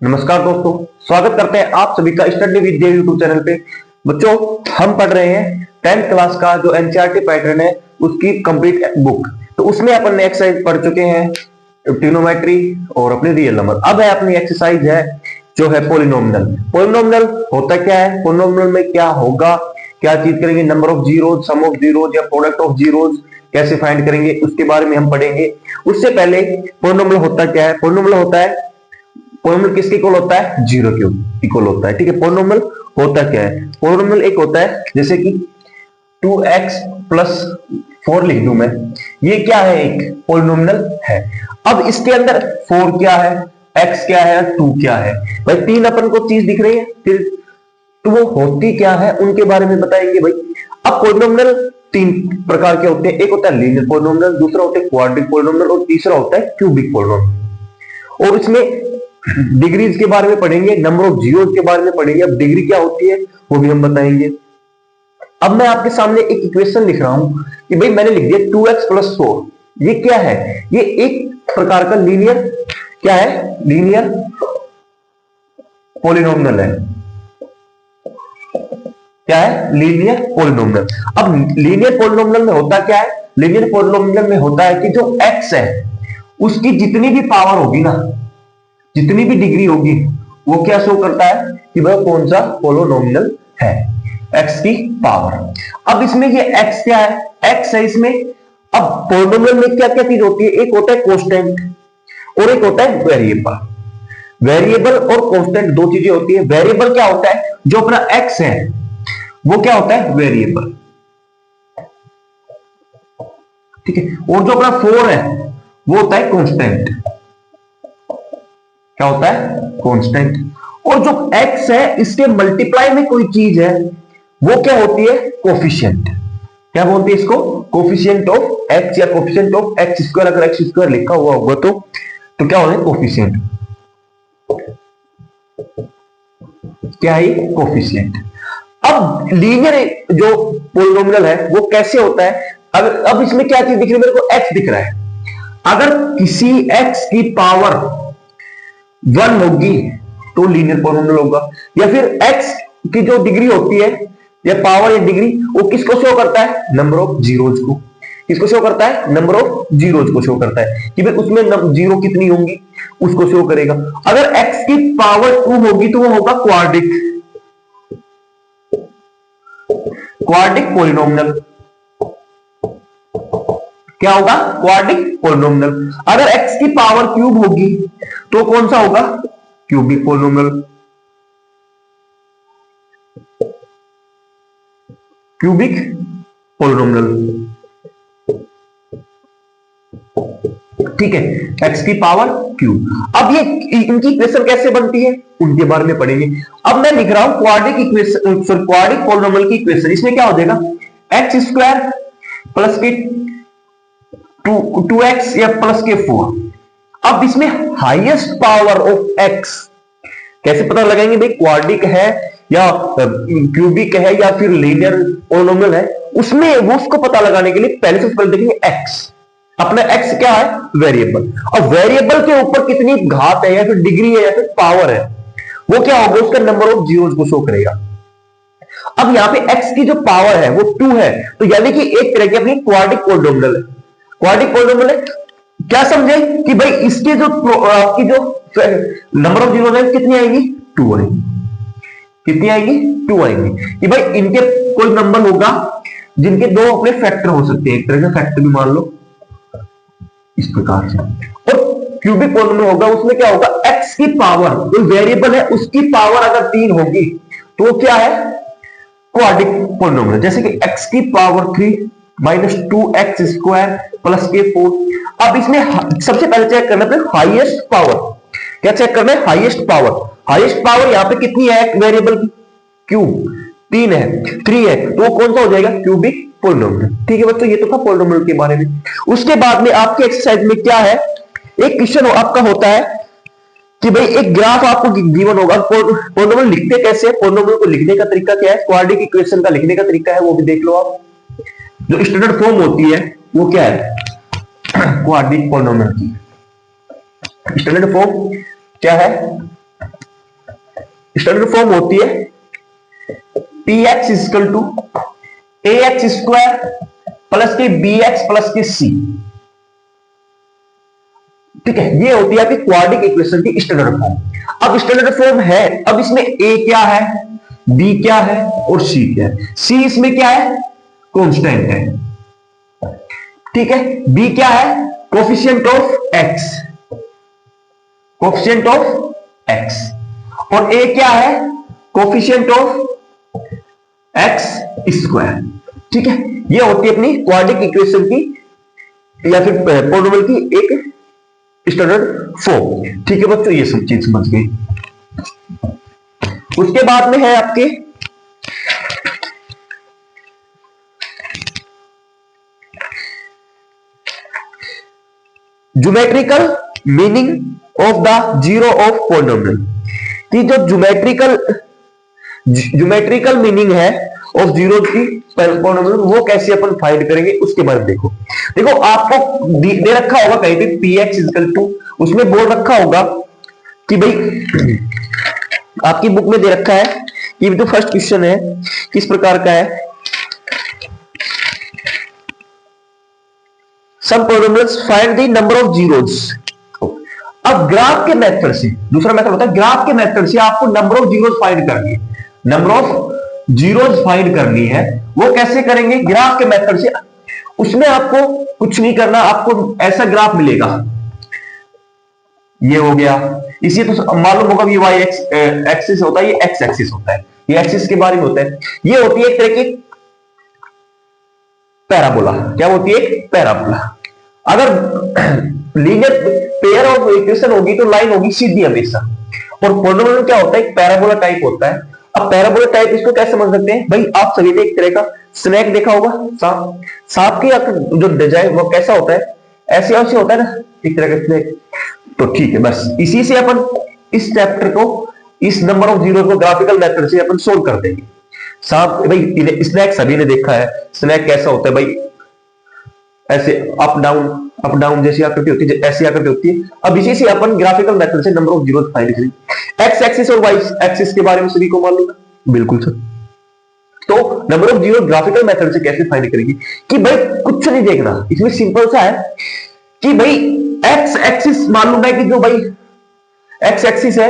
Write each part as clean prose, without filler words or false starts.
नमस्कार दोस्तों, स्वागत करते हैं आप सभी का study with J YouTube channel पे। बच्चों, हम पढ़ रहे हैं 10th क्लास का जो एनसीईआरटी पैटर्न है उसकी कंप्लीट बुक। तो उसमें अपन ने एक्सरसाइज पढ़ चुके हैं ट्रिग्नोमेट्री और अपने रियल नंबर। अब है अपनी एक्सरसाइज है जो है पॉलिनोमियल। पॉलिनोमियल होता क्या है, पॉलिनोमियल में क्या होगा, क्या चीज करेंगे, number of zeros, sum of zeros या प्रोडक्ट ऑफ जीरोज कैसे फाइंड करेंगे उसके बारे में हम पढ़ेंगे। उससे पहले पॉलिनोमियल होता क्या है, पॉलिनोमियल होता है, पॉलिनोमियल किसके इक्वल होता है, जीरो के इक्वल होता है। ठीक है, पॉलिनोमियल होता क्या है, पॉलिनोमियल एक होता है जैसे कि 2x प्लस 4 लिख दूं मैं, ये क्या है, एक पॉलिनोमियल है। अब इसके अंदर 4 क्या है, x क्या है, 2 क्या है। भाई तीन अपन को चीज दिख रही है, फिर तो वो होती क्या है उनके बारे में बताएंगे भाई। अब पॉलिनोमियल तीन प्रकार के होते हैं, एक होता है लीनियर पॉलिनोमियल, दूसरा होता है क्वाड्रिक पॉलिनोमियल और तीसरा होता है क्यूबिक पॉलिनोमियल। और इसमें डिग्रीज के बारे में पढ़ेंगे, नंबर ऑफ जीरोस के बारे में पढ़ेंगे। अब डिग्री क्या होती है वो भी हम बताएंगे। अब मैं आपके सामने एक इक्वेशन लिख रहा हूं कि भाई मैंने लिख दिया 2x प्लस 4, ये क्या है, ये एक प्रकार का लीनियर क्या है, लीनियर पॉलिनोमियल है। क्या है, लीनियर पॉलिनोमियल। अब लीनियर पॉलिनोमियल में होता क्या है, लीनियर पॉलिनोमियल में होता है कि जो x है उसकी जितनी भी पावर होगी ना, जितनी भी डिग्री होगी वो क्या शो करता है कि वह कौन सा पॉलिनोमियल है, x की पावर। अब इसमें ये x क्या है, x है इसमें। अब पॉलिनोमियल में क्या क्या चीज होती है, एक होता है कांस्टेंट और एक होता है वेरिएबल। वेरिएबल और कांस्टेंट दो चीजें होती है। वेरिएबल क्या होता है, जो अपना x है वो क्या होता है, वेरिएबल। ठीक है, और जो अपना 4 है वो होता है कांस्टेंट। क्या होता है, कांस्टेंट। और जो x है इसके मल्टीप्लाई में कोई चीज है वो क्या होती है, कोफिशिएंट। क्या बोलते हैं इसको, कोफिशिएंट ऑफ x या कोफिशिएंट ऑफ एक्स स्क्वायर। अगर एक्स स्क्वायर लिखा हुआ होगा तो क्या होगा, कोफिशिएंट। क्या है, कोफिशिएंट। अब लीनियर जो पॉलिनोमियल है वो कैसे होता है, अब इसमें क्या चीज दिख रही है, मेरे को x दिख रहा है। अगर किसी x की पावर 1 होगी तो लीनियर पॉलिनोमियल होगा, या फिर x की जो डिग्री होती है या पावर या डिग्री वो किसको शो करता है, नंबर ऑफ जीरोज को। किसको शो करता है, नंबर ऑफ जीरोज को शो करता है कि भाई उसमें जीरो कितनी होंगी उसको शो करेगा। अगर x की पावर 2 होगी तो वो होगा क्वाड्रिक, क्वाड्रिक पॉलिनोमियल। क्या होगा, क्वाड्रिक पॉलिनोमियल। अगर x की पावर क्यूब होगी तो कौन सा होगा, क्यूबिक पॉलिनोमियल। Cubic polynomial. ठीक है, x की पावर क्यूब। अब ये इनकी इक्वेशन कैसे बनती है उनके बारे में पढ़ेंगे। अब मैं लिख रहा हूं quadric equation, sorry quadric polynomial की इक्वेशन। इसमें क्या हो जाएगा, एक्स स्क्वायर प्लस के 2x या प्लस के 4। अब इसमें हाईएस्ट पावर ऑफ x कैसे पता लगाएंगे भाई, क्वाड्रिक है या क्यूबिक है या फिर लीनियर पॉलिनोमियल है, उसमें वो उसको पता लगाने के लिए पहले से देखेंगे x। अपना x क्या है, वेरिएबल। और वेरिएबल के ऊपर कितनी घात है या फिर डिग्री है या फिर पावर है वो क्या होगा, उसका नंबर ऑफ जीरोस को शो करेगा। अब यहाँ पे x की जो पावर है वो 2 है, तो यानी कि एक तरह की अपनी क्वाड्रिक पॉलिनोमियल है। क्वाड्रिक पॉलिनोमियल है, क्या समझे कि भाई इसके जो आपकी जो नंबर ऑफ जीरोस है कितनी आएंगी, 2 आएंगी। कितनी आएंगी, 2 आएंगी। कि भाई इनके कोई नंबर होगा जिनके दो अपने फैक्टर हो सकते हैं, एक तरह का फैक्टर भी मान लो इस प्रकार से। और क्यूबिक पॉलिनोमियल होगा, उसमें क्या होगा, x की पावर, कोई वेरिएबल है उसकी पावर अगर 3 होगी तो क्या है, क्वाड्रिक पॉलिनोमियल। जैसे कि x की power 3 minus 2x square plus के 4। अब इसमें सबसे पहले चेक करना है हाईएस्ट पावर। क्या चेक करना है, हाईएस्ट पावर। हाईएस्ट पावर यहां पे कितनी है, वेरिएबल की क्यूब 3 है, 3 है, तो कौन सा हो जाएगा, क्यूबिक पॉलिनोमियल। ठीक है बच्चों, ये तो था पॉलिनोमियल के बारे में। उसके बाद में आपके एक्सरसाइज में क्या है, एक क्वेश्चन आपका होता है कि भाई एक ग्राफ आपको गिवन होगा। पॉलिनोमियल लिखते कैसे, पॉलिनोमियल को लिखने का तरीका क्या है, क्वाड्रिक इक्वेशन का लिखने का तरीका है वो भी देख लो आप। जो स्टैंडर्ड फॉर्म होती है वो क्या है, क्वाड्रिक पॉलिनोमियल की स्टैंडर्ड फॉर्म क्या है, स्टैंडर्ड फॉर्म होती है P X is equal to A X square plus के बी एक्स प्लस के सी। ठीक है, ये होती है आपकी क्वाड्रेटिक इक्वेशन की स्टैंडर्ड फॉर्म। अब स्टैंडर्ड फॉर्म है, अब इसमें ए क्या है, बी क्या है और सी क्या है। सी इसमें क्या है, कांस्टेंट है। ठीक है, बी क्या है, coefficient of x, coefficient of x. और ए क्या है, कोफिशिएंट ऑफ एक्स स्क्वायर। ठीक है, ये होती है अपनी क्वाड्रेटिक इक्वेशन की या फिर पॉलिनोमियल की एक स्टैंडर्ड फॉर्म। ठीक है बच्चों, ये सब चीज समझ गए। उसके बाद में है आपके geometrical meaning of the zero of polynomial. कि जो ज्योमेट्रिकल मीनिंग है ऑफ जीरो की पॉलिनोमियल, वो कैसे अपन फाइंड करेंगे उसके बारे में देखो। देखो आपको दे रखा होगा कहीं पे पी एक्स इजकल टू, उसमें बोल रखा होगा कि भाई आपकी बुक में दे रखा है कि जो फर्स्ट क्वेश्चन है किस प्रकार का है, some polynomials find the number of zeros. अब ग्राफ के मेथड से, दूसरा मेथड होता है ग्राफ के मेथड से आपको नंबर ऑफ जीरोस फाइंड करनी है, नंबर ऑफ जीरोस फाइंड करनी है। वो कैसे करेंगे, ग्राफ के मेथड से। उसमें आपको कुछ नहीं करना, आपको ऐसा ग्राफ मिलेगा, ये हो गया, इसी तो मालूम होगा ये वाई एक्सिस होता है, ये एक्स एक्सिस होता है, ये एक्सिस के बारे में होता है। ये होती है एक तरह की पैराबोला। क्या होती है, एक पैराबोला। अगर लीनियर पेयर ऑफ इक्वेशन होगी तो लाइन होगी सीधी हमेशा। और पॉलिनोमियल क्या होता है, एक पैराबोला टाइप होता है। अब पैराबोला टाइप इसको कैसे समझ सकते हैं भाई, आप सभी ने एक तरह का स्नैक देखा होगा, सांप। सांप की जो डिजाइन वो कैसा होता है, ऐसे ऐसे होता है ना, एक तरह का स्नैक। तो ठीक है, बस इसी से अपन इस चैप्टर को, इस नंबर ऑफ जीरो को ग्राफिकल मेथड से अपन सोल्व कर देंगे। सांप भाई, स्नैक सभी ने देखा है, स्नैक कैसा होता है भाई, ऐसे अप डाउन जैसी आकृति होती है, ऐसी आकृति होती है। अब इसी से अपन ग्राफिकल मेथड से नंबर ऑफ जीरो फाइंड करेंगे। एक्स एक्सिस और वाई एक्सिस के बारे में सभी को मालूम है, बिल्कुल सर। तो number of zero graphical method से कैसे फाइंड करेंगे, कि भाई कुछ नहीं देखना, इसमें सिंपल सा है कि भाई एक्स एक्सिस मालूम है कि जो भाई एक्स एक्सिस है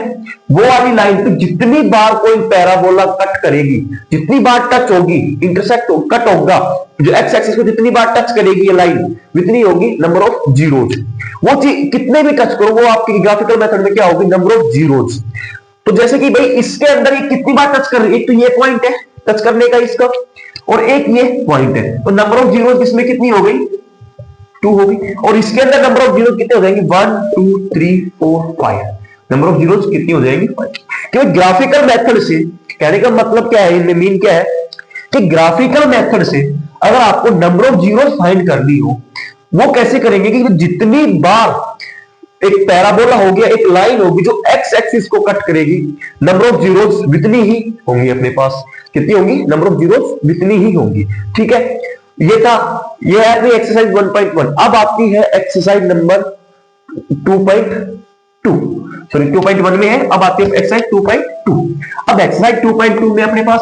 वो वाली लाइन पे जितनी बार कोई पैराबोला कट करेगी, जितनी बार टच होगी, इंटरसेक्ट कट होगा, जो एक्स एक्सिस को जितनी बार टच करेगी ये लाइन, उतनी होगी नंबर ऑफ जीरोज। वो चीज कितने भी टच करो, वो आपकी ग्राफिकल मेथड में क्या होगी, नंबर ऑफ जीरोज। तो जैसे कि भाई इसके अंदर ये कितनी बार टच कर रही है, एक तो ये पॉइंट है टच करने का इसका, और एक ये पॉइंट है, तो नंबर ऑफ जीरोज इसमें कितनी हो गई, 2 होगी। और इसके अंदर नंबर ऑफ जीरो कितने हो जाएंगे, 1 2 3 4 5, नंबर ऑफ जीरोस कितनी हो जाएगी, 5। क्योंकि ग्राफिकल मेथड से कहने का मतलब क्या है, इनमें मीन क्या है कि ग्राफिकल मेथड से अगर आपको नंबर ऑफ जीरोस फाइंड करनी हो, वो कैसे करेंगे कि जितनी बार एक पैराबोला हो गया, एक लाइन होगी जो एक्स एक्सिस को कट करेगी, नंबर ऑफ जीरोस जितनी ही होंगी अपने पास, कितनी होंगी, नंबर ऑफ जीरोस जितनी ही होंगी। ठीक है, ये था, ये है अपनी एक्सरसाइज 1.1। अब आपकी है एक्सरसाइज नंबर 2.2, सॉरी 2.1 में है, अब आती है एक्सरसाइज 2.2। अब एक्सरसाइज 2.2 में अपने पास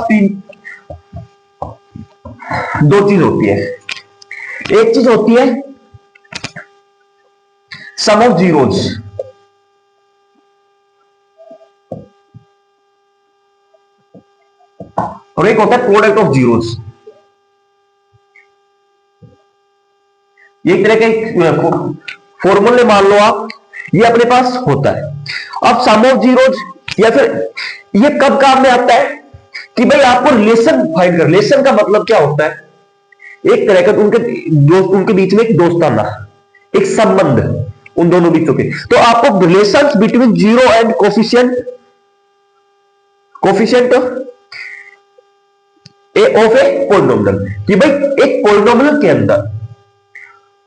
दो चीज होती है। एक चीज होती है सम ऑफ जीरोज, और एक होता है प्रोडक्ट ऑफ जीरोज। ये एक तरह का फॉर्मूले मान लो आप, ये अपने पास होता है। अब सम ऑफ जीरोज, या फिर ये कब काम में आता है कि भाई आपको रिलेशन फाइंड कर। रिलेशन का मतलब क्या होता है, एक तरह का उनके बीच में एक दोस्ताना, एक संबंध उन दोनों बीचों के। तो आपको relations between zero and coefficient of a polynomial, कि भाई एक पॉलिनोमियल के अंदर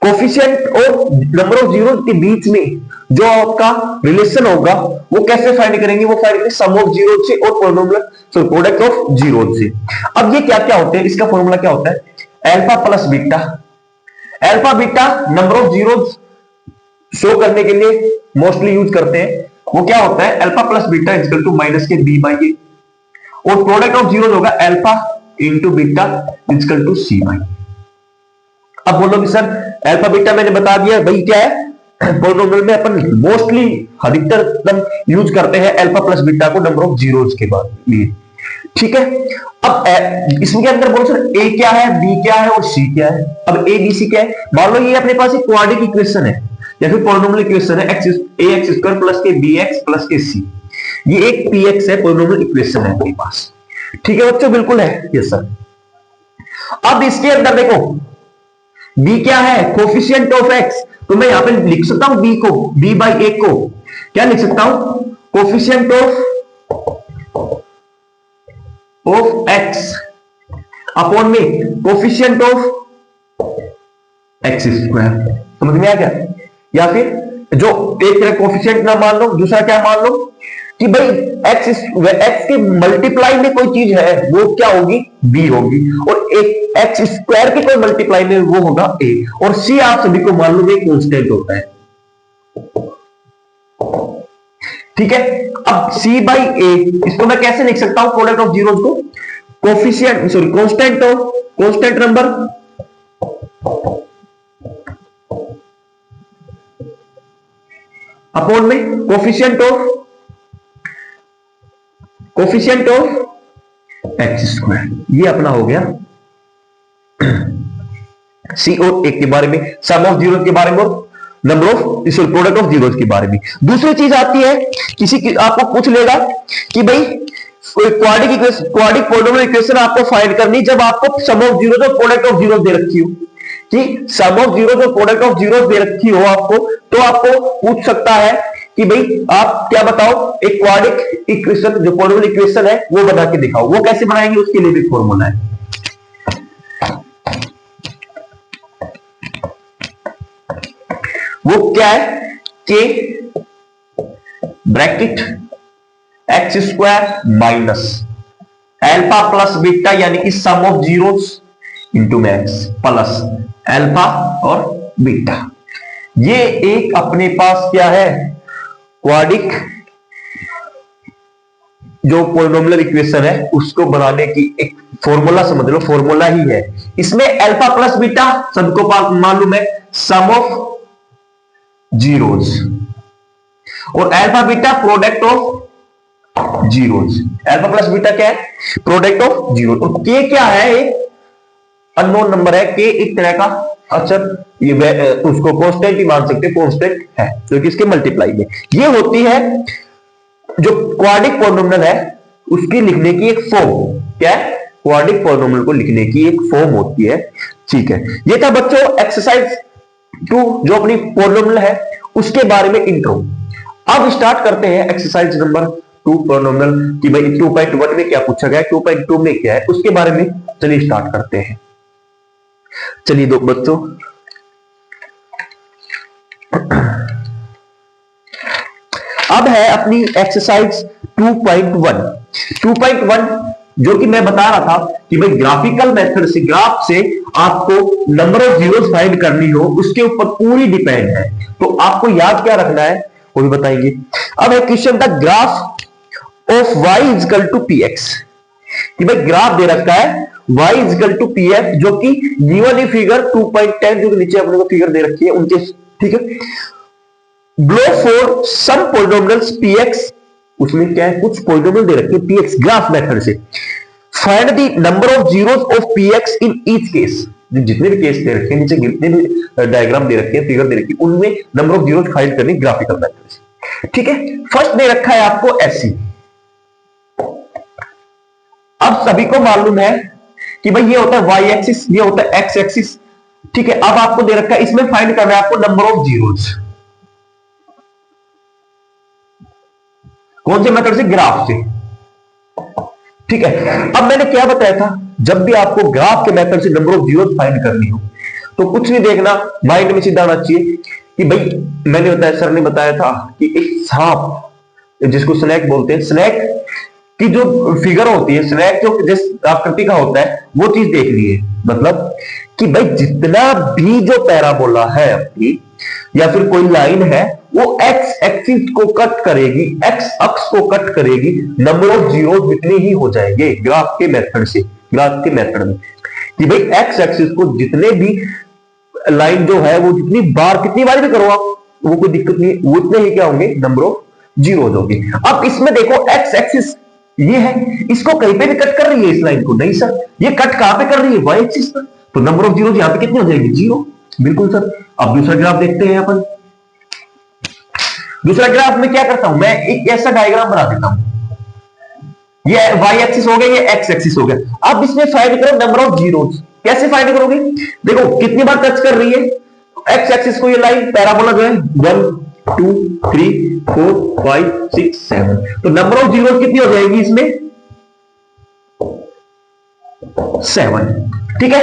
कोफिशिएंट और नंबर ऑफ जीरो के बीच में जो आपका रिलेशन होगा वो कैसे फाइंड करेंगे, वो फाइंड करेंगे सम ऑफ जीरो से और polynomial, so product of zero से। अब ये क्या क्या होते हैं, इसका फॉर्मूला क्या होता है, alpha plus beta. Alpha beta number of zero show करने के लिए मोस्टली यूज करते हैं, वो क्या होता है, alpha plus beta equal to minus के बी बाई ए, और प्रोडक्ट ऑफ जीरोस होगा alpha into beta equal to C by. अब बोलो कि सर अल्फा बीटा मैंने बता दिया भाई क्या है, पॉलिनोमियल में अपन मोस्टली अधिकतर यूज करते हैं अल्फा प्लस बीटा को नंबर ऑफ जीरोस के बाद लिए, ठीक है। अब इसके अंदर बोलो सर ए क्या है, बी क्या है और सी क्या है। अब ए बी सी क्या है, मान लो ये अपने पास एक क्वाड्रेटिक इक्वेशन है या फिर पॉलिनोमियल इक्वेशन है, ए एक्स स्क्वायर प्लस के बी एक्स प्लस के सी, ये एक पी एक्स है, पॉलिनोमियल इक्वेशन है अपने पास, ठीक है बच्चों, बिल्कुल है यस सर। अब इसके अंदर देखो b क्या है, कोफिशिएंट ऑफ x, तो मैं यहां पे लिख सकता हूं b को, b बाई ए को क्या लिख सकता हूं, कोफिशिएंट ऑफ x अपॉन में कोफिशिएंट ऑफ x स्क्वायर, समझ में आ गया। या फिर जो एक तरह कोफिशिएंट ना मान लो, दूसरा क्या मान लो कि भाई x के मल्टीप्लाई में कोई चीज है वो क्या होगी, b होगी, और एक x स्क्वायर के कोई मल्टीप्लाई में वो होगा a, और c आप सभी को मालूम है कांस्टेंट होता है, ठीक है। अब c बाई ए, इसको मैं कैसे लिख सकता हूं, प्रोडक्ट ऑफ जीरोस को coefficient sorry constant number upon में कोफिशिएंट ऑफ एक्स स्क्वायर, ये अपना हो गया सी और एक के बारे में, सम ऑफ जीरोस के बारे में और number of product of zeros के बारे में। दूसरी चीज आती है, आपको पूछ लेगा कि भाई क्वाड्रेटिक पॉलिनोमियल इक्वेशन आपको फाइंड करनी जब आपको सम ऑफ जीरोस और प्रोडक्ट ऑफ जीरोस दे रखी हो, कि सम ऑफ जीरोस और प्रोडक्ट ऑफ जीरोस दे रखी हो आपको, तो आपको पूछ सकता है कि भाई आप क्या बताओ, एक क्वाड्रेटिक इक्वेशन जो पॉलिनोमियल इक्वेशन है वो बना के दिखाओ। वो कैसे बनाएंगे, उसके लिए भी फॉर्मूला है, वो क्या है, के bracket x square minus alpha plus beta यानी कि sum of zeros into max plus alpha और बीटा। ये एक अपने पास क्या है, क्वाड्रेटिक जो पॉलिनोमियल इक्वेशन है उसको बनाने की एक फॉर्मूला, समझ लो फॉर्मूला ही है। इसमें अल्फा प्लस बीटा सबको मालूम है, सम ऑफ जीरोस, और alpha beta product of zeros. Alpha plus beta क्या है, प्रोडक्ट ऑफ जीरोस, और के क्या है, एक अननोन नंबर है, के एक तरह का अक्षर, ये उसको कांस्टेंट ही मान सकते हैं, कांस्टेंट है जो कि इसके मल्टीप्लाई में। ये होती है जो क्वाड्रेटिक पॉलिनोमियल है उसकी लिखने की एक फॉर्म, क्या है, क्वाड्रेटिक पॉलिनोमियल को लिखने की एक फॉर्म होती है, ठीक है। ये था बच्चों एक्सरसाइज 2 जो अपनी पॉलिनोमियल है उसके बारे में इंट्रो। अब स्टार्ट करते हैं एक्सरसाइज नंबर 2 पॉलिनोमियल की भाई 2.1 में क्या पूछा गया, 2.2 में क्या है उसके बारे में चलिए स्टार्ट करते हैं। चलिए दो बच्चों, अब है अपनी एक्सरसाइज 2.1। 2.1 जो कि मैं बता रहा था कि भाई ग्राफिकल मेथड से, ग्राफ से आपको नंबर ऑफ जीरोस फाइंड करनी हो उसके ऊपर पूरी डिपेंड है, तो आपको याद क्या रखना है वो भी बताएंगे। अब है question the graph of y equal to P X, कि भाई ग्राफ दे रखा है y equal to P F, जो कि गिवन फिगर 2.10 जो नीचे अपने को फिगर दे रखी है उनके, ठीक है। Below for some polynomials px, उसमें क्या है कुछ पॉलिनोमियल दे रखे हैं px ग्राफ मेथड से। Find the number of zeros of px in each case, जितने भी केस दे रखे हैं नीचे, जितने भी डायग्राम दे रखे हैं, फिगर दे रखी है, उनमें नंबर ऑफ जीरोस फाइंड करनी ग्राफिकल मेथड से, ठीक है। फर्स्ट दे रखा है आपको ऐसी, अब सभी को मालूम है कि भाई ये होता है y एक्सिस, ये होता है x एक्सिस, ठीक है। अब आपको दे रखा है इसमें फाइंड करना है आपको नंबर ऑफ जीरोस, कौन से मेथड से, ग्राफ से, ठीक है। अब मैंने क्या बताया था, जब भी आपको ग्राफ के मेथड से नंबर ऑफ जीरोस फाइंड करनी हो तो कुछ नहीं देखना, माइंड में सीधा आना चाहिए कि भाई मैंने बताया, सर ने बताया था कि एक सांप जिसको स्नेक बोलते हैं, स्नेक की जो फिगर होती है, स्नेक जो जिस आकृति का होता है वो चीज देख ली है। मतलब कि भाई जितना भी जो पैराबोला है अपनी या फिर कोई लाइन है वो एक्स एक्सिस को कट करेगी, एक्स अक्ष को कट करेगी, नंबर ऑफ जीरो जितने ही हो जाएंगे ग्राफ के मेथड से, ग्राफ के मेथड में कि भाई एक्स एक्सिस को जितने भी लाइन जो है वो कितनी बार भी करो आप, वो कोई दिक्कत नहीं, वो इतने ही क्या होंगे, नंबर ऑफ जीरो होंगे। अब इसमें देखो एक्स एक्सिस ये है, इसको कहीं पे भी कट कर रही है इस लाइन को, नहीं सर, ये कट कहां पे कर रही है, वाई एक्सिस पर, तो नंबर ऑफ जीरो यहां पे कितनी हो जाएगी, जीरो। बिल्कुल सर। अब दूसरा ग्राफ देखते हैं अपन। दूसरा ग्राफ में क्या करता हूं मैं, एक ऐसा डायग्राम बना देता हूं, ये वाई एक्सिस हो गया, ये एक्स एक्सिस हो गया। अब इसमें फाइंड करो नंबर ऑफ जीरोस। कैसे फाइंड करोगे, देखो कितनी बार टच कर रही है एक्स एक्सिस को ये लाइन, पैराबोला जो है 1 2 3 4 5 6 7, तो नंबर ऑफ जीरोस कितनी हो जाएगी इसमें, 7। ठीक है।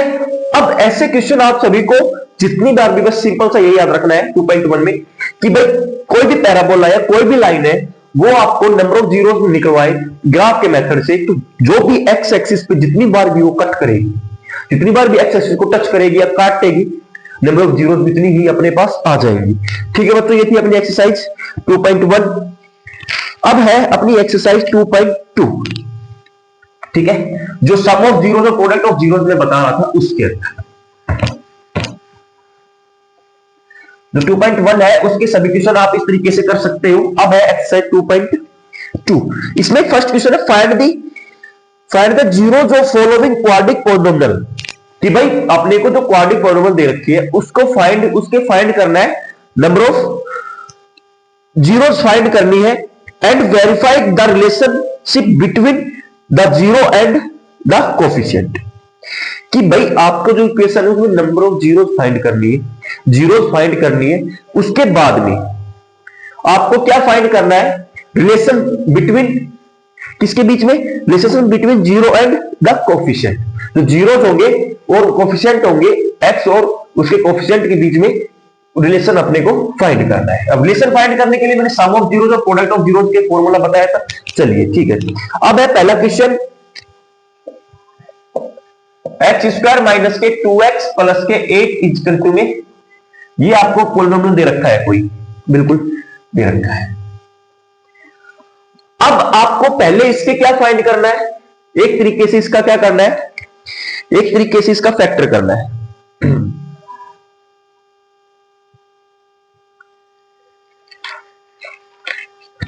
अब ऐसे क्वेश्चन आप सभी को जितनी बार भी, बस सिंपल सा यही याद रखना है 2.1 में कि भाई कोई भी पैराबोला या कोई भी लाइन है वो आपको नंबर ऑफ जीरोस निकलवाए ग्राफ के मेथड से, तो जो भी एक्स एक्सिस पे जितनी बार भी वो कट करेगी, जितनी बार भी एक्स एक्सिस को टच करेगी या काटेगी, नंबर ऑफ जीरोस जितनी ही अपने पास आ जाएंगी। ठीक है बच्चों, ये थी अपनी एक्सरसाइज 2.1। अब है अपनी एक्सरसाइज 2.2। ठीक है, जो सम ऑफ जीरोस और प्रोडक्ट ऑफ जीरोस में बता रहा था उसके अंदर जो 2.1 है उसके सभी क्वेश्चन आप इस तरीके से कर सकते हो। अब है एक्सरसाइज 2.2। इसमें फर्स्ट क्वेश्चन है फाइंड द जीरो जो फॉलोइंग क्वाड्रिक पॉलिनोमियल, कि भाई अपने को जो क्वाड्रिक पॉलिनोमियल दे रखी है उसको फाइंड करना है, नंबर ऑफ जीरोस फाइंड करनी है, and verify the relationship between the zero and the coefficient. कि भाई आपको जो इक्वेशन है उसमें नंबर ऑफ जीरोस फाइंड करनी है, जीरोस फाइंड करनी है, उसके बाद में आपको क्या फाइंड करना है, रिलेशन बिटवीन, किसके बीच में, relation between zero and the coefficient. तो जीरोस होंगे और कोफिशिएंट होंगे एक्स और उसके कोफिशिएंट के बीच में रिलेशन अपने को फाइंड करना है। अब रिलेशन फाइंड करने के लिए मैंने सम ऑफ जीरोस और प्रोडक्ट ऑफ जीरोस के फॉर्मूला बताया था। चलिए ठीक है, अब है पहला क्वेश्चन, एक्स स्क्वायर माइनस के 2x प्लस के 8 इक्वल टू में, ये आपको पॉलिनोमियल दे रखा है कोई, बिल्कुल दे रखा है। अब आपको पहले इसके क्या फाइंड करना है, एक तरीके से इसका क्या करना है, एक तरीके से इसका फैक्टर करना है।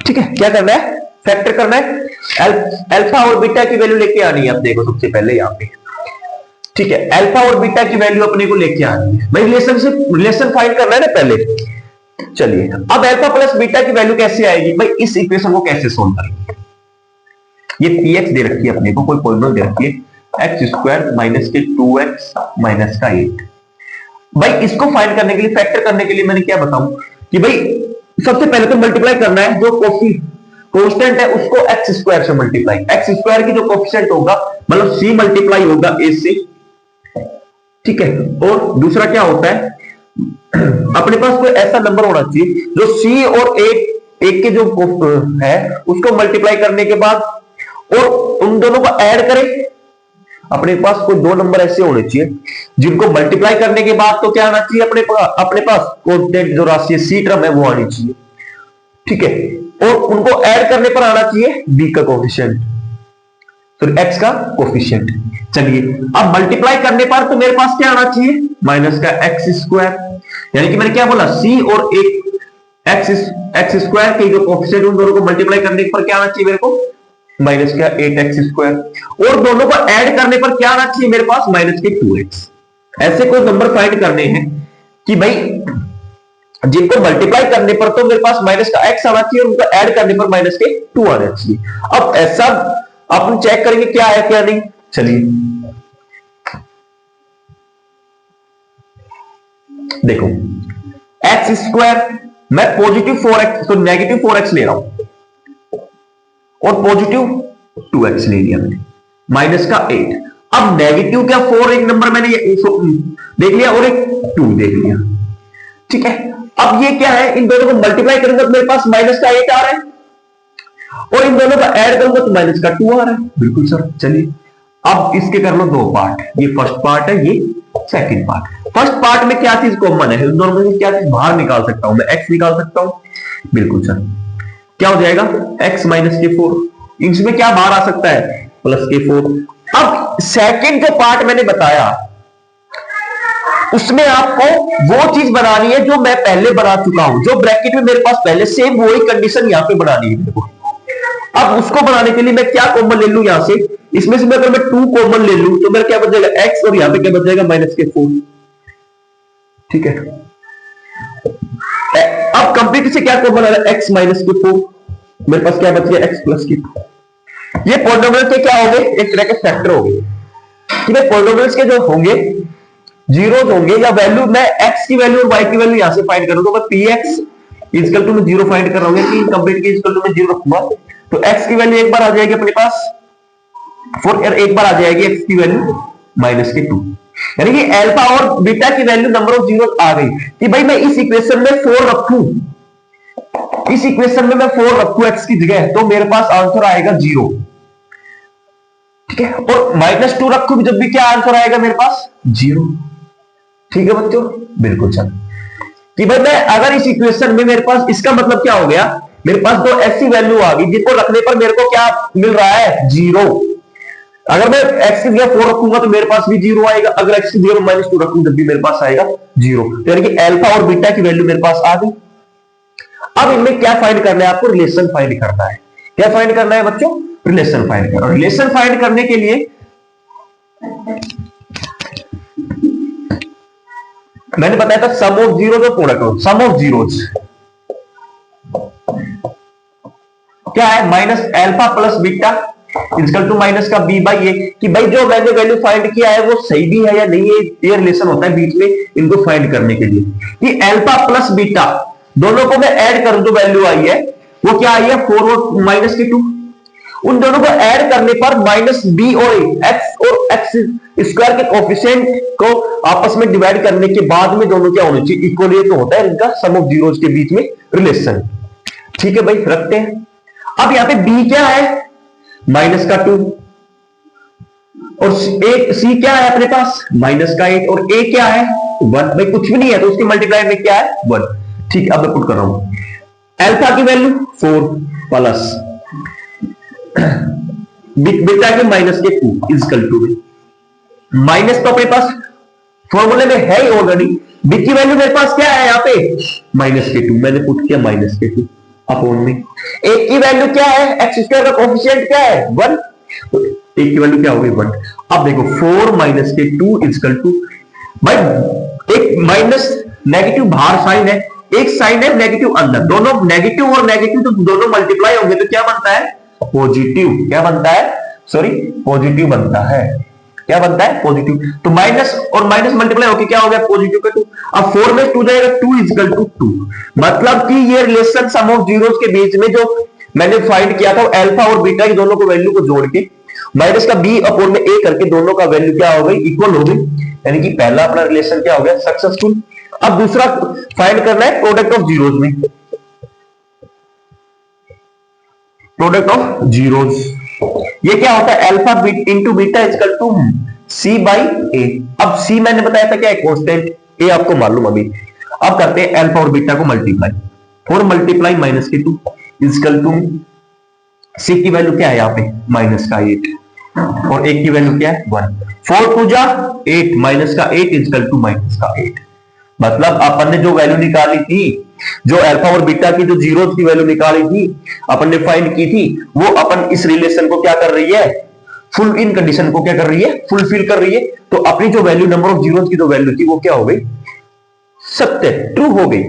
ठीक है, क्या करना है, फैक्टर करना है, अल्फा और बीटा की वैल्यू लेके आनी है। आप देखो सबसे पहले यहां पे, ठीक है, अल्फा और बीटा की वैल्यू अपने को लेके आनी है भाई, रिलेशन फाइंड करना है ना पहले। चलिए अब अल्फा प्लस बीटा की वैल्यू कैसे आएगी भाई, इस इक्वेशन को कैसे सोल्व करेंगे। ये px दे रखी है अपने को, कोई पॉलिनोमियल दे रखी है एक्स स्क्वायर माइनस के 2x माइनस का 8। भाई इसको फाइंड करने के लिए, फैक्टर करने के लिए मैंने क्या बताऊं कि भाई सबसे पहले तो मल्टीप्लाई करना है, जो कांस्टेंट है उसको एक्स स्क्वायर से मल्टीप्लाई, एक्स स्क्वायर की जो कोफिशिएंट होगा मतलब c मल्टीप्लाई होगा a से। ठीक है, और दूसरा क्या होता है, अपने पास कोई ऐसा नंबर होना चाहिए जो c और एक के जो है उसको मल्टीप्लाई करने के बाद और उन दोनों को ऐड करें। अपने पास कोई दो नंबर ऐसे होने चाहिए जिनको मल्टीप्लाई करने के बाद तो क्या आना चाहिए, अपने पास कांस्टेंट जो राशि है c टर्म है वो आनी चाहिए। ठीक है, और उनको ऐड करने पर आना चाहिए b का कोफिशिएंट, तो x का कोफिशिएंट। चलिए अब मल्टीप्लाई करने पर तो मेरे पास क्या आना चाहिए, माइनस का एक्स स्क्वायर, यानी कि मैंने क्या बोला, c और एक एक्स स्क्वायर के जो कोफिशिएंट उन दोनों को मल्टीप्लाई करने पर क्या आना चाहिए मेरे को, माइनस का 8x स्क्वायर, और दोनों को ऐड करने पर क्या आना चाहिए मेरे पास, माइनस के 2x। ऐसे कोई नंबर फाइंड करने हैं कि भाई जिनको मल्टीप्लाई करने पर तो मेरे पास माइनस का x आना चाहिए और उनको ऐड करने पर माइनस के 2 आना चाहिए। अब ऐसा अपन चेक करेंगे क्या है क्या नहीं। चलिए देखो, एक्स स्क्वायर मैं पॉजिटिव 4x तो नेगेटिव 4x ले रहा हूं और पॉजिटिव 2x ले लिया मैंने, माइनस का 8। अब नेगेटिव क्या 4 एक नंबर मैंने देख लिया और एक 2 देख लिया। ठीक है, अब ये क्या है, इन दोनों को मल्टीप्लाई करूंगा तो मेरे पास माइनस का 8 आ रहा है और इन दोनों का ऐड करूंगा तो माइनस का 2 आ रहा है। बिल्कुल सर। चलिए अब इसके कर लो दो पार्ट, ये फर्स्ट पार्ट है, ये सेकंड पार्ट है। फर्स्ट पार्ट में क्या चीज कॉमन है, दोनों में क्या चीज बाहर निकाल सकता हूं मैं, x निकाल सकता हूं, बिल्कुल सर। क्या हो जाएगा x माइनस के 4, इसमें क्या बाहर आ सकता है प्लस के 4। अब सेकंड जो पार्ट मैंने बताया उसमें आपको वो चीज बनानी है जो मैं पहले बना चुका हूं, जो ब्रैकेट में मेरे पास पहले सेम वही कंडीशन यहां पे बनानी है मेरे को। अब उसको बनाने के लिए मैं क्या कॉमन ले लूं यहां से, इसमें से अगर मैं 2 कॉमन ले लूं तो मेरा क्या बच जाएगा x, और यहां पे क्या बच जाएगा माइनस के 4। ठीक है, अब कंप्लीट से क्या कॉमन आ रहा है x माइनस के 4, मेरे पास क्या बच गया x प्लस के 2। ये पॉलिनोमियल के क्या होंगे, एक तरह के फैक्टर होंगे कि भाई पॉलिनोमियल्स के जो होंगे जीरोस होंगे या वैल्यू, मैं x की वैल्यू और y की वैल्यू यहां से फाइंड करूं तो मैं px इक्वल टू में 0 फाइंड कर रहा हूं कि कंप्लीट के इक्वल टू में 0 रखूंगा तो x की वैल्यू एक बार आ जाएगी अपने पास 4, एक बार आ जाएगी x की वैल्यू माइनस के 2, यानी कि अल्फा और बीटा की वैल्यू नंबर ऑफ जीरो आ गई कि भाई मैं इस इक्वेशन में 4 रखूं, इस इक्वेशन में मैं 4 रखूं x की जगह, तो मेरे पास आंसर आएगा 0। ठीक है, और माइनस 2 रखूं जब भी क्या आंसर आएगा मेरे पास 0। ठीक है बच्चों, बिल्कुल सर। कि भाई मैं अगर इस इक्वेशन में मेरे पास, इसका मतलब क्या हो गया, मेरे पास दो ऐसी वैल्यू आ गई जिनको रखने पर मेरे को क्या मिल रहा है 0। अगर मैं x की जगह 4 रखूंगा तो मेरे पास भी 0 आएगा, अगर x की जगह माइनस 2 रखूंगा तब भी मेरे पास आएगा 0। तो यानी कि अल्फा और बीटा की वैल्यू मेरे पास आ गई। अब इनमें क्या फाइंड करना है आपको, रिलेशन फाइंड करना है। क्या फाइंड करना है बच्चों, रिलेशन फाइंड करना। रिलेशन फाइंड करने के लिए मैंने बताया था सम ऑफ जीरोस और product of sum of zeros क्या है, minus alpha plus beta equal to minus का b बाई ए, कि भाई जो मैंने वैल्यू फाइंड किया है वो सही भी है या नहीं है, ये रिलेशन होता है बीच में इनको फाइंड करने के लिए कि अल्फा प्लस बीटा दोनों को मैं ऐड करूं तो वैल्यू आई है वो क्या आई है 4 और माइनस के 2, उन दोनों को ऐड करने पर माइनस बी और एक्स और एक्स स्क्वायर के कोफिशिएंट को आपस में डिवाइड करने के बाद में दोनों क्या होने चाहिए इक्वल, ये तो होता है इनका सम ऑफ जीरोस के बीच में रिलेशन। ठीक है भाई, रखते हैं। अब यहां पे b क्या है माइनस का 2 और c क्या है अपने पास माइनस का 8 और a क्या है 1, भाई कुछ भी नहीं है तो उसके मल्टीप्लाई में क्या है 1। ठीक है, अब मैं पुट कर रहा हूं अल्फा की वैल्यू 4 प्लस बीटा के माइनस के 2 इक्वल टू माइनस तो अपने पास फॉर्मूले में है ही ऑलरेडी, बी की वैल्यू मेरे पास क्या है यहाँ पे माइनस के 2, मैंने पुट किया माइनस के 2 अपॉन में एक की वैल्यू क्या है एक्स स्क्वायर का कोफिशिएंट क्या है 1, तो एक की वैल्यू क्या होगी 1। अब देखो 4 माइनस के 2 इक्वल टू, भाई एक माइनस नेगेटिव बाहर साइन है, एक साइन है नेगेटिव अंदर, दोनों नेगेटिव और नेगेटिव तो दोनों मल्टीप्लाई होंगे तो क्या बनता है पॉजिटिव, क्या बनता है सॉरी पॉजिटिव बनता है, क्या बनता है पॉजिटिव। तो माइनस और माइनस मल्टीप्लाई होकर क्या हो गया पॉजिटिव का 2, अब 4 में 2 जाएगा 2 इक्वल टू 2, मतलब कि ये रिलेशन सम ऑफ जीरोस के बीच में जो मैंने फाइंड किया था अल्फा और बीटा की दोनों को वैल्यू को जोड़ के माइनस का b अपॉन में a करके दोनों का वैल्यू क्या हो गई इक्वल हो गई, यानी कि पहला अपना रिलेशन क्या हो गया सक्सेसफुल। अब दूसरा फाइंड करना है प्रोडक्ट ऑफ जीरोस में, प्रोडक्ट ऑफ जीरोस ये क्या होता है alpha into beta equal to C by a. अब सी मैंने बताया था क्या है कांस्टेंट, ए आपको मालूम अभी। अब करते हैं अल्फा और बीटा को मल्टीप्लाई, 4 मल्टीप्लाई माइनस के 2 इक्वल टू सी की वैल्यू क्या है यहाँ पे माइनस का 8 और एक की वैल्यू क्या है 1, 4 टू जा 8 माइनस का 8 इक्वल टू माइनस का 8। मतलब अपन ने जो वैल्यू निकाली थी, जो अल्फा और बीटा की जो जीरोस की वैल्यू निकाली थी अपन ने फाइंड की थी, वो अपन इस रिलेशन को क्या कर रही है फुल इन कंडीशन को क्या कर रही है फुलफिल कर रही है। तो अपनी जो वैल्यू नंबर ऑफ जीरोस की जो वैल्यू थी वो क्या हो गई सत्य ट्रू हो गई।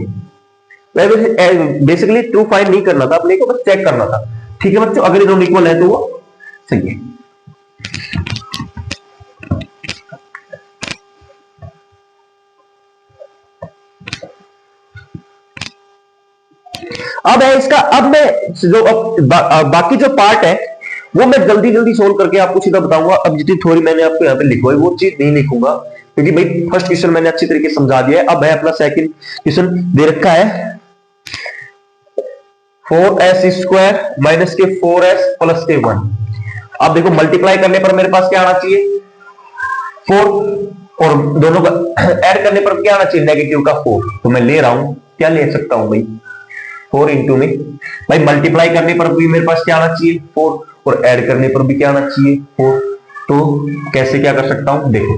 बेसिकली ट्रू फाइंड नहीं करना था अपने को, बस चेक करना था। ठीक है बच्चों, अगर ये दोनों इक्वल है तो वो सही है। अब है इसका, अब मैं जो बाकी जो पार्ट है वो मैं जल्दी जल्दी सोल्व करके आपको सीधा बताऊंगा। अब जितनी थोड़ी मैंने आपको यहाँ पे लिखवाई वो चीज नहीं लिखूंगा क्योंकि भाई फर्स्ट क्वेश्चन मैंने अच्छी तरीके से समझा दिया है। अब है अपना सेकंड क्वेश्चन दे रखा है 4s स्क्वायर माइनस के 4s प्लस के 1। अब देखो मल्टीप्लाई करने पर मेरे पास क्या आना चाहिए 4 और दोनों का ऐड करने पर क्या आना चाहिए, नेगेटिव का 4। तो मैं ले रहा हूं, क्या ले सकता हूं भाई, 4 इंटू में भाई मल्टीप्लाई करने पर भी मेरे पास क्या आना चाहिए 4, और ऐड करने पर भी क्या आना चाहिए 4। तो कैसे क्या कर सकता हूं, देखो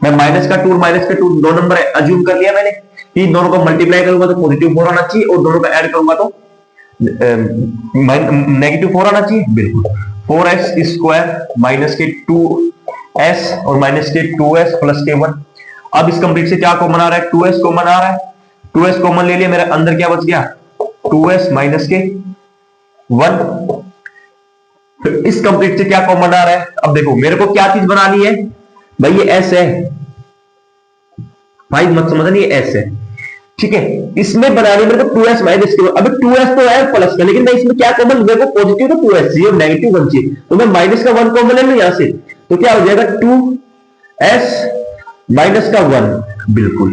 मैं माइनस का 2 दो नंबर अज्यूम कर लिया मैंने, कि दोनों को मल्टीप्लाई करूंगा तो पॉजिटिव 4 आना चाहिए, और दोनों का ऐड करूंगा तो नेगेटिव 4 आना चाहिए। बिल्कुल, 4s स्क्वायर माइनस के 2s और माइनस के 2s प्लस के 1। अब इस कंप्लीट से क्या कॉमन आ रहा है, 2s कॉमन आ रहा है, 2s कॉमन ले लिया, मेरे अंदर क्या बच गया 2s माइनस के 1। फिर इस कंप्लीट से क्या कॉमन आ रहा है, अब देखो मेरे को क्या चीज बनानी है भाई, ये s है भाई, मत समझना ये s है, ठीक है। इसमें बनानी मेरे को 2s माइनस के, अभी 2s तो है प्लस का, लेकिन मैं इसमें क्या कॉमन, मेरे को पॉजिटिव तो 2s चाहिए और नेगेटिव 1 चाहिए, तो मैं माइनस का 1 कॉमन ले लूं यहां से, तो क्या हो जाएगा 2s माइनस का 1। बिल्कुल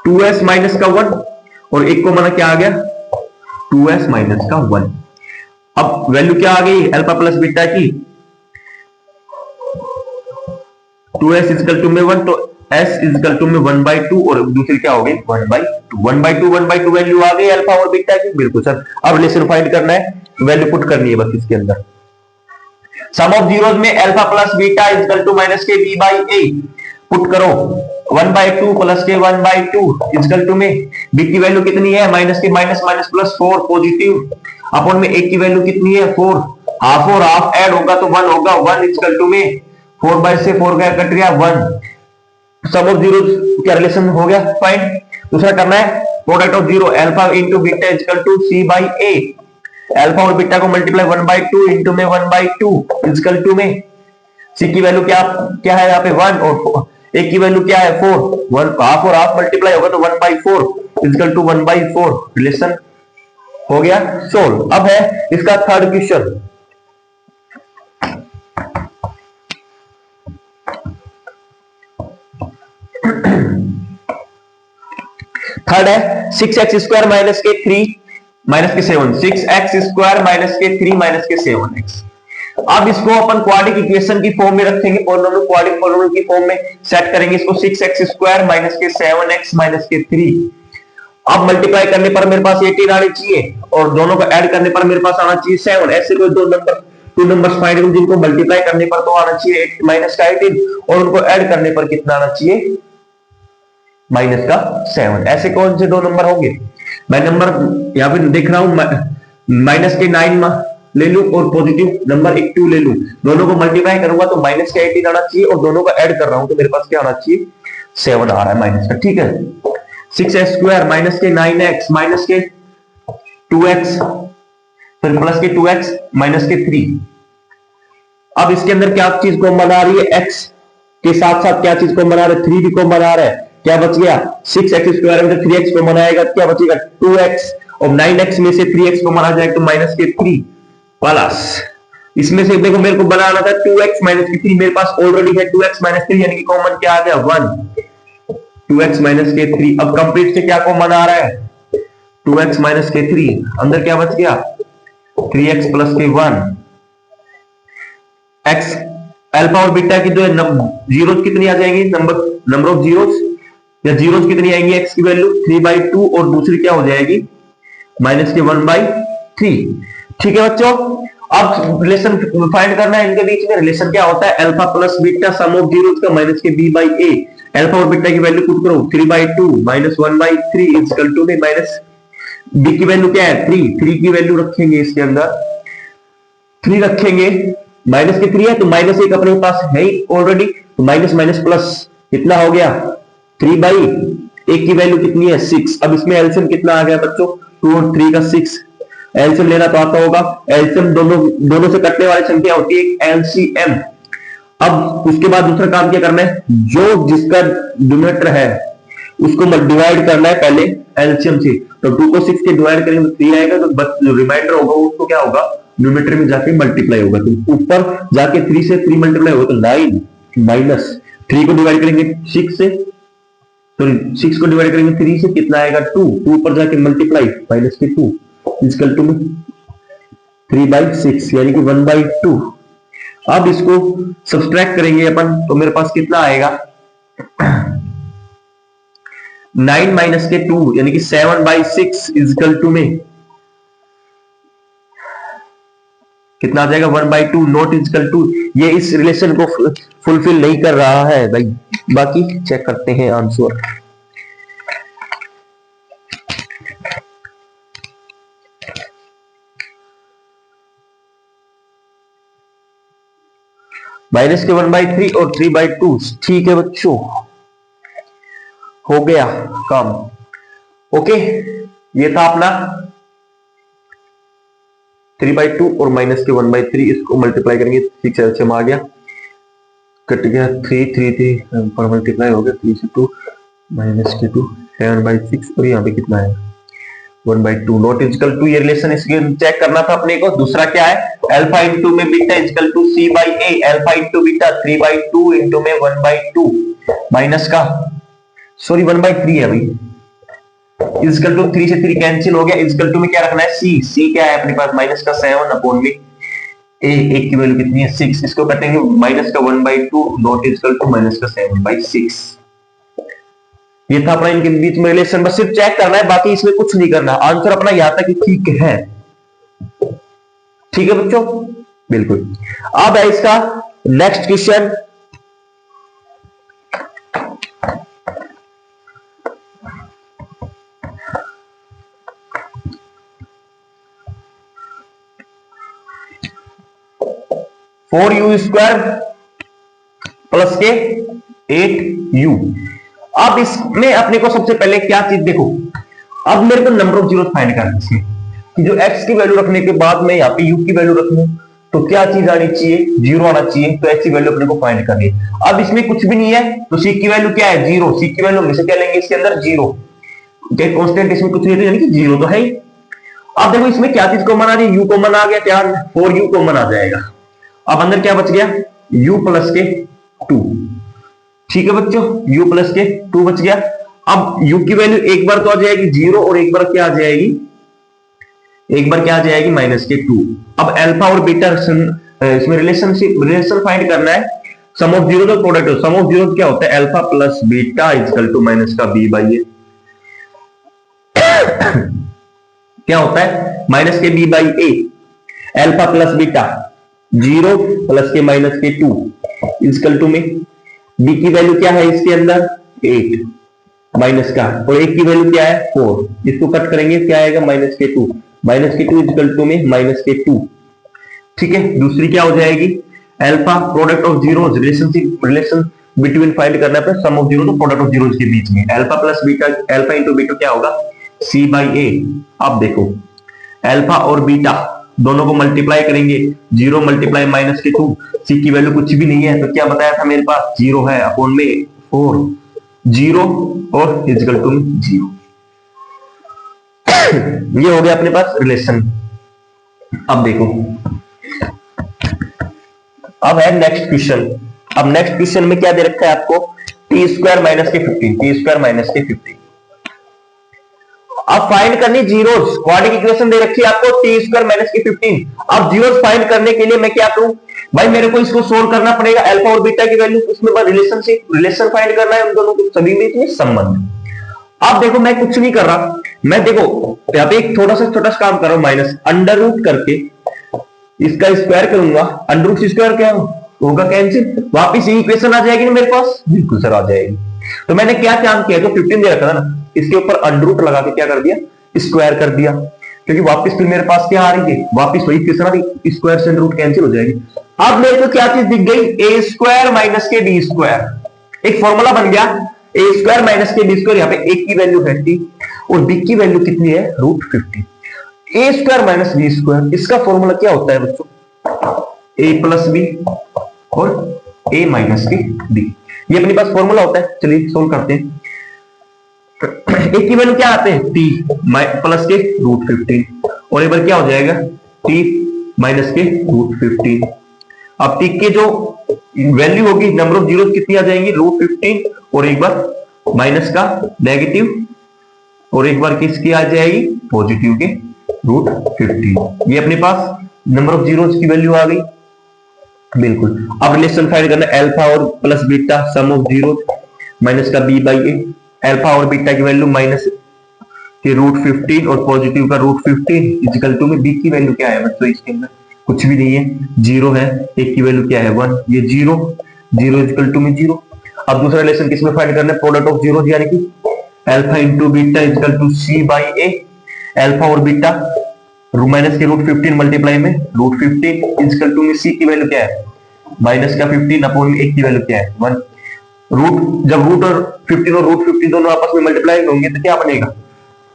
2s माइनस का 1, और एक को माना क्या आ गया 2s माइनस का 1। अब वैल्यू क्या आ गई अल्फा प्लस बीटा की, 2s इजकल टू में 1, तो s इजकल टू में 1/2, और दूसरी क्या हो गई 1/2 1/2 वैल्यू आ गई अल्फा और बीटा की। बिल्कुल सर, अब रिलेशन फाइंड करना है, वैल्यू पुट करनी है बस इसके अंदर। सम ऑफ जीरोस में alpha plus beta is equal to minus के b बाई a, पुट करो 1/2 प्लस के 1/2 इजकल टू में b की वैल्यू कितनी है, माइनस के minus minus plus 4 positive, upon में a की वैल्यू कितनी है 4, हाफ और हाफ ऐड होगा तो 1 होगा, 1 इजकल टू में 4 से 4 का कट गया 1। सम ऑफ जीरो क्या रिलेशन हो गया फाइंड। दूसरा करना है product of zero alpha into beta is equal to c by a, alpha और बीटा को मल्टीप्लाई 1/2 इंटू में 1/2 इजकल टू में c की वैल्यू क्या क्या है यहाँ पे 1, और a की वैल्यू क्या है 4, 1 हाफ और हाफ मल्टीप्लाई होगा तो 1/4 इजकल टू 1/4, रिलेशन हो गया सोल्व। अब है इसका थर्ड क्वेश्चन, थर्ड है 6x स्क्वायर माइनस के 3 माइनस के 7, 6x स्क्वायर माइनस के 3 माइनस के 7x। अब इसको अपन क्वाड्रेटिक इक्वेशन की फॉर्म में रखेंगे, पॉलिनोमियल क्वाड्रेटिक पॉलिनोमियल की फॉर्म में सेट करेंगे इसको, 6x स्क्वायर माइनस के 7x माइनस के 3। अब मल्टीप्लाई करने पर मेरे पास 18 आने चाहिए, और दोनों को ऐड करने पर मेरे पास आना चाहिए 7। ऐसे कोई टू नंबर्स फाइंड करूं जिनको मल्टीप्लाई करने पर तो आना चाहिए माइनस का 18, और उनको ऐड करने पर कितना आना चाहिए माइनस का 7। ऐसे कौन से दो नंबर होंगे, मैं नंबर यहां पे देख रहा हूं माइनस के 9 ले लूं और पॉजिटिव नंबर एक 2 ले लूं, दोनों को मल्टीप्लाई करूंगा तो माइनस का 18 आना चाहिए, और दोनों को ऐड कर रहा हूं तो मेरे पास क्या आना चाहिए 7 आ रहा है माइनस का, ठीक है। 6x स्क्वायर माइनस के 9x माइनस के 2x, फिर प्लस के 2x माइनस के 3। अब इसके अंदर क्या चीज को बना रही है, x के साथ साथ क्या चीज को बना रहा है 3 भी को बना रहा है, क्या बच गया 6x स्क्वायर में 3x को बनाएगा, क्या बचेगा 2x, और 9x में से 3x को बना जाएगा तो माइनस के 3 प्लस इसमें से देखो मेरे को बनाना था 2x माइनस के 3, मेरे पास ऑलरेडी है 2x माइनस 3, यानी कि कॉमन क्या आ गया 1, 2x माइनस के 3। अब कंप्लीट से क्या कॉमन आ रहा है 2x माइनस के 3, अंदर क्या बच गया 3x प्लस के 1। x अल्फा और बीटा की जो जीरोस कितनी आ जाएंगी, नंबर ऑफ जीरोस या जीरोस कितनी आएंगी, x की वैल्यू 3/2, और दूसरी क्या हो जाएगी माइनस के 1/3, ठीक है बच्चों। अब रिलेशन फाइंड करना है इनके बीच में, रिलेशन क्या होता है alpha plus beta some of zeros का माइनस के b बाई a, अल्फा और बीटा की वैल्यू पुट करो 3/2 माइनस 1/3 इक्वल टू में माइनस b की वैल्यू क्या है 3 की वैल्यू रखेंगे इसके अंदर 3 रखेंगे, माइनस के 3 है तो माइनस 1 अपने पास है ही ऑलरेडी, तो माइनस माइनस प्लस कितना हो गया 3/1 की वैल्यू कितनी है 6। अब इसमें एलसीएम कितना आ गया बच्चों 2 और 3 का 6, एलसीएम लेना तो आता होगा, एलसीएम दोनों से कटने वाली संख्या होती है एलसीएम। अब उसके बाद दूसरा काम क्या करना है, जो जिसका डिनोमिनेटर है उसको डिवाइड करना है पहले एलसीएम से, तो 2 को 6 के डिवाइड करेंगे तो 3 आएगा, तो जो रिमाइंडर होगा उसको क्या होगा न्यूमरेटर में जाके मल्टीप्लाई होगा, तो ऊपर जाके 3 से 3 मल्टीप्लाई होगा तो 9 माइनस 3 को डिवाइड करेंगे 6 से, सॉरी 6 को डिवाइड करेंगे 3 से कितना आएगा 2 ऊपर जाके मल्टीप्लाई माइनस के 2 इक्वल टू 3/6 यानी कि 1/2। अब इसको सब्सट्रैक्ट करेंगे अपन, तो मेरे पास कितना आएगा 9 माइनस के 2 यानी कि 7/6 इजकल टू में कितना आ जाएगा 1/2 नॉट इजकल टू। ये इस रिलेशन को फुलफिल नहीं कर रहा है भाई। बाकी चेक करते हैं आंसर। माइनस के 1/3 और 3/2 ठीक है बच्चों, हो गया काम। ओके, ये था अपना 3/2 और माइनस के 1/3, इसको मल्टीप्लाई करेंगे 6 एलसीएम आ गया, कट गया 3 पर मल्टीप्लाई हो गया 3 से 2 माइनस के 2 7/6 और यहाँ पे कितना है 1/2 नॉट इजकल टू। ये रिलेशन इसके चेक करना था अपने को। दूसरा क्या है अल्फा इंटू में beta is equal to C by A, alpha into beta 3/2 into में 1/2 माइनस का सॉरी 1/3 है भाई, इजकल टू 3 से 3 कैंसिल हो गया, इजकल टू में क्या रखना है सी, सी क्या है अपने पास माइनस का 7 अपॉन में ए, एक की वैल्यू कितनी है 6, इसको कटेंगे माइनस का 1/2 नॉट इजकल टू माइनस का 7/6। ये था अपना इनके बीच में रिलेशन, बस सिर्फ चेक करना है, बाकी इसमें कुछ नहीं करना। आंसर अपना यहां तक ठीक है, ठीक है बच्चों, बिल्कुल। अब है इसका next question, four you square plus के 8u। अब इसमें अपने को सबसे पहले क्या चीज देखो, अब मेरे को नंबर ऑफ जीरो फाइंड करना है कि जो x की वैल्यू रखने के बाद मैं यहाँ पे u की वैल्यू रखूं तो क्या चीज आनी चाहिए, जीरो आना चाहिए। तो x की वैल्यू अपने को फाइंड करनी है। अब इसमें कुछ भी नहीं है तो c की वैल्यू क्या है जीरो, c की वैल्यू हमेशा क्या लेंगे इसके अंदर जीरो, कांस्टेंट इसमें कुछ नहीं है यानी कि जीरो तो है ही। अब देखो इसमें क्या चीज कॉमन आ रही है, u कॉमन आ गया, क्या 4u कॉमन आ जाएगा। अब अंदर क्या बच गया u प्लस के 2, ठीक है बच्चों, u प्लस के 2 बच गया। अब u की वैल्यू एक बार तो आ जाएगी जीरो और एक बार क्या आ जाएगी, एक बार क्या आ जाएगी माइनस के 2। अब अल्फा और बीटा इसमें रिलेशन फाइंड करना है, सम ऑफ जीरो तो प्रोडक्ट, सम ऑफ जीरो क्या होता है alpha plus beta equal to minus का b बाई ए, क्या होता है माइनस के b by A, alpha plus beta zero plus के माइनस के 2 इक्वल टू में b की वैल्यू क्या है इसके अंदर 8 माइनस का, और एक की वैल्यू क्या है 4, इसको कट करेंगे क्या आएगा माइनस के 2, माइनस के 2 इक्वल टू में माइनस के 2, ठीक है। दूसरी क्या हो जाएगी alpha product of zero, relation between find करना है सम ऑफ जीरो तो प्रोडक्ट ऑफ जीरो के बीच में, alpha plus beta, alpha into beta क्या होगा c बाई ए। अब देखो अल्फा और बीटा दोनों को मल्टीप्लाई करेंगे, जीरो मल्टीप्लाई माइनस के 2, सी की वैल्यू कुछ भी नहीं है तो क्या बताया था मेरे पास जीरो है, अपॉन में 4 जीरो और इक्वल टू जीरो। ये हो गया अपने पास रिलेशन। अब देखो अब है नेक्स्ट क्वेश्चन। अब नेक्स्ट क्वेश्चन में क्या दे रखा है आपको टी स्क्वायर माइनस के 15, टी स्क्वायर माइनस के 15। अब फाइंड करनी जीरोस, क्वाड्रेटिक इक्वेशन दे रखी है आपको टी स्क्वायर माइनस के 15। अब जीरोस फाइंड करने के लिए मैं क्या करूं भाई, मेरे को इसको सोल्व करना पड़ेगा, अल्फा और बीटा की वैल्यू उसमें रिलेशन फाइंड करना है उन दोनों को, सभी बीच में संबंध। अब देखो मैं कुछ नहीं कर रहा, मैं देखो यहाँ पे एक छोटा सा काम कर रहा हूं, माइनस अंडर रूट करके इसका स्क्वायर करूंगा, अंडर रूट स्क्वायर क्या होगा कैंसिल, वापिस ये इक्वेशन आ जाएगी ना मेरे पास, बिल्कुल सर आ जाएगी। तो मैंने क्या काम किया, तो 15 दे रखा था ना, इसके ऊपर अंडर रूट लगा के क्या कर दिया स्क्वायर कर दिया, क्योंकि वापस फिर मेरे पास क्या आ रही है वापस वही इक्वेशन आ रही, स्क्वायर से अंडर रूट कैंसिल हो जाएगी। अब मेरे को क्या चीज दिख गई ए स्क्वायर माइनस के डी स्क्वायर, एक फॉर्मूला बन गया ए स्क्वायर माइनस के डी स्क्वायर, यहाँ पे ए की वैल्यू 30 और बी की वैल्यू कितनी है √50, ए स्क्वायर माइनस बी स्क्वायर, इसका फॉर्मूला क्या होता है बच्चों ए प्लस बी और ए माइनस के बी, ये अपने पास फॉर्मूला होता है। चलिए सोल्व करते हैं। एक की वैल्यू क्या आते हैं t प्लस के √15 और एक बार क्या हो जाएगा t माइनस के √15। अब t के जो वैल्यू होगी नंबर ऑफ जीरो कितनी आ जाएंगी √15 और एक बार माइनस का नेगेटिव और एक बार किसकी आ जाएगी पॉजिटिव के √15। ये अपने पास नंबर ऑफ जीरोस की वैल्यू आ गई। बिल्कुल। अब रिलेशन फाइंड करना है, अल्फा और plus beta some of zero minus का बी बाई ए। अल्फा और बीटा की वैल्यू माइनस के √15 और पॉजिटिव का √15 इजिकल टू में बी की वैल्यू क्या है बच्चों, इसके अंदर कुछ भी नहीं है, जीरो है। एक की वैल्यू क्या है 1, ये जीरो, जीरो इजिकल टू में जीरो। अब दूसरा रिलेशन किसमें फाइंड करना है, प्रोडक्ट ऑफ जीरो यानी कि alpha into beta is equal to C by A. Alpha और बीटा माइनस के √15 मल्टीप्लाई में √15 इजिकल टू में सी की वैल्यू क्या है माइनस का 15 अपॉन में एक की वैल्यू क्या है 1। रूट जब रूट और 15 और √15 दोनों आपस में मल्टीप्लाई होंगे तो क्या बनेगा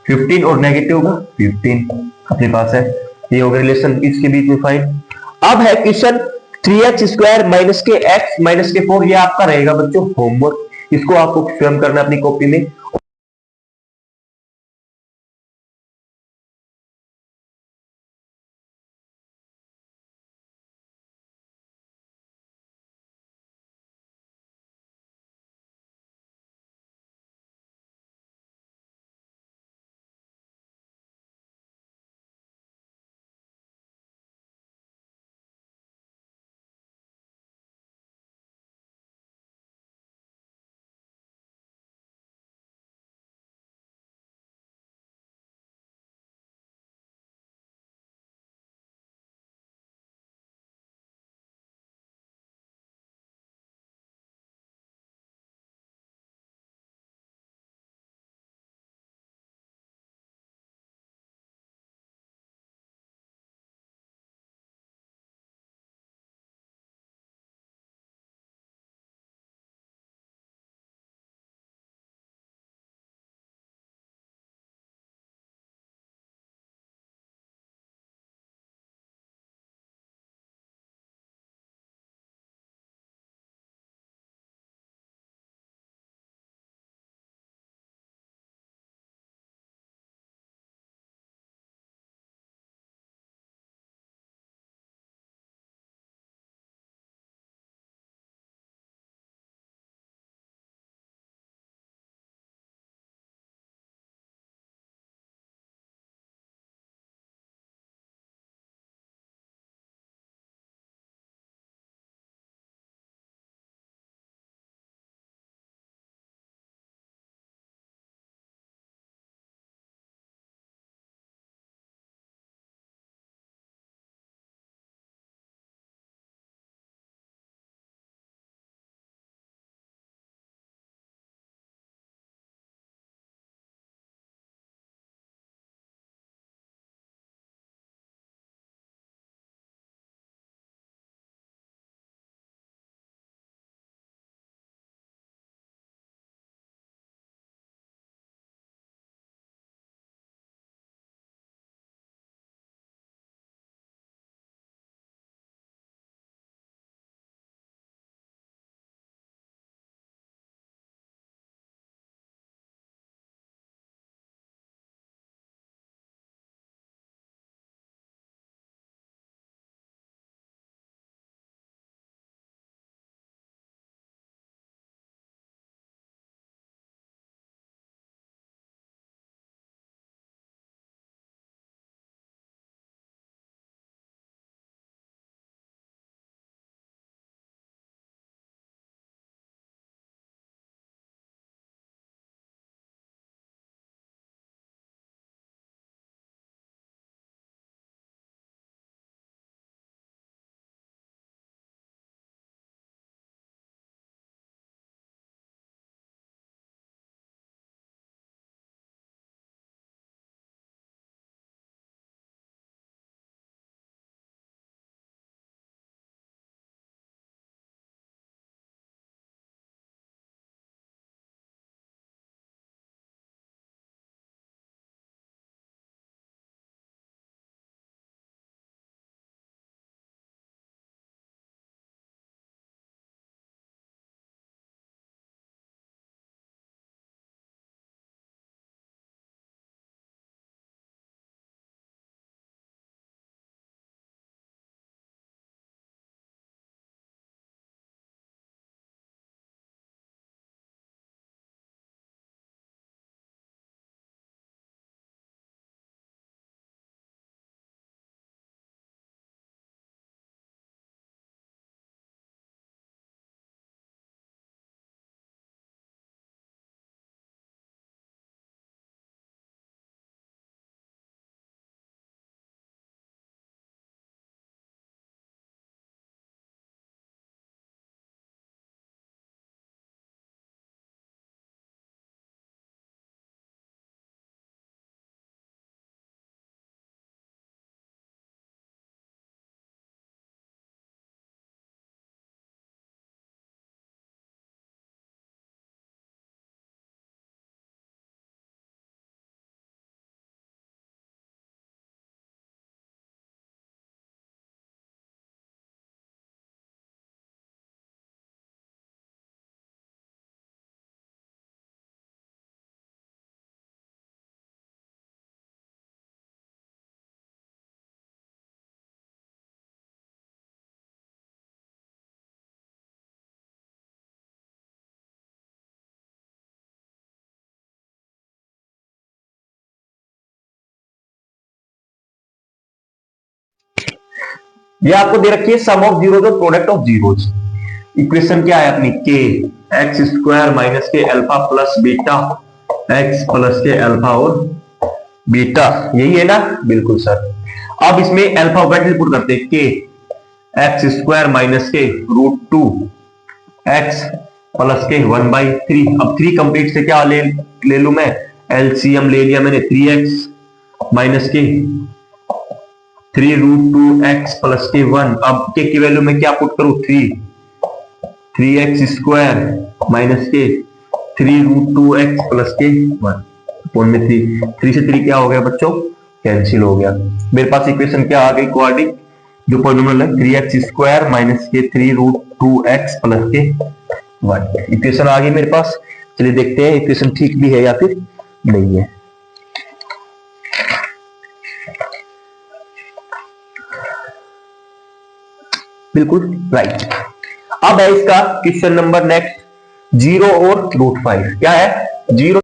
15 और नेगेटिव का 15 अपने पास है। ये हो गया रिलेशन इसके बीच में फाइंड। अब है क्वेश्चन 3x² माइनस के x माइनस के 4, ये आपका रहेगा बच्चों होमवर्क, इसको आपको स्वयं करना है अपनी कॉपी में। ये आपको दे रखी है सम ऑफ जीरोज और प्रोडक्ट ऑफ जीरोज। इक्वेशन क्या है अपनी, के एक्स स्क्वायर माइनस के alpha plus beta x plus के अल्फा और बीटा, यही है ना? बिल्कुल सर। अब इसमें अल्फा वैल्यू पुट करते हैं, के एक्स स्क्वायर माइनस के रूट टू एक्स प्लस के 1/3। अब 3 कंप्लीट से क्या ले लू मैं, एलसीएम ले लिया मैंने, 3x माइनस के 3 रूट टू एक्स प्लस के 1। अब के की वैल्यू में क्या पुट करूं, 3x स्क्वायर माइनस के 3 रूट टू एक्स प्लस के 1 फोन में 3 से 3 क्या हो गया बच्चों, कैंसिल हो गया। मेरे पास इक्वेशन क्या आ गई, क्वाड्रिक जो पॉलिनोमियल है 3x स्क्वायर माइनस के 3 रूट टू एक्स प्लस के 1। इक्वेशन आ गई मेरे पास। चलिए देखते हैं इक्वेशन ठीक भी है या फिर नहीं है। बिल्कुल राइट। अब है इसका क्वेश्चन नंबर नेक्स्ट, 0 और √5। क्या है, 0